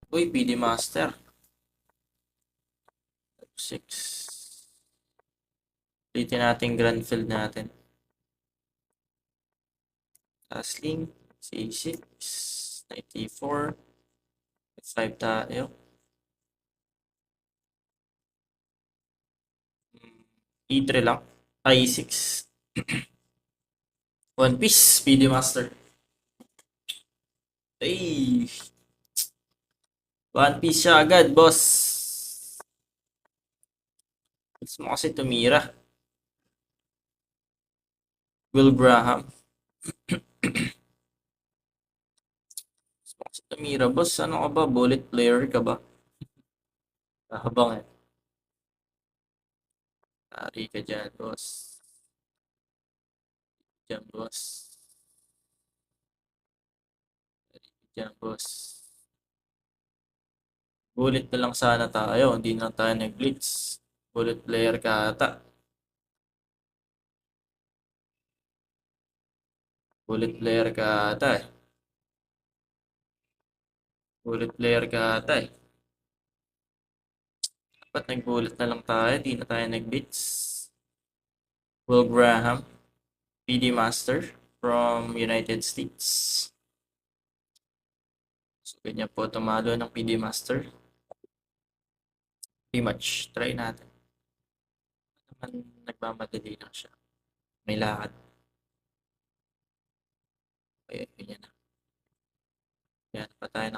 Uy, PD Master. 6. Ulitin natin grand field natin. Tasling. C6. 94. 5 tayo. E3 lang. I6. One piece, PD Master. Ay! One piece siya agad, boss. Gusto mo kasi tumira. Will Graham. Gusto mo kasi tumira, boss. Ano ka ba? Bullet player ka ba? Habang eh. Tari ka dyan, boss. Dyan, boss. Tari ka dyan, boss. Bullet na lang sana tayo. Hindi na tayo nag-blitz. Bullet player ka ata. Bullet player ka ata eh. Bullet player ka ata eh. Dapat nag-bullet na lang tayo. Di na tayo nag-blitz. Will Graham. PD Master from United States. So, ganyan po tumalo ng PD Master. Pretty much. Try natin. Naman nagmamadali lang siya. May lakad. Kaya ganyan na. Yan pa tayo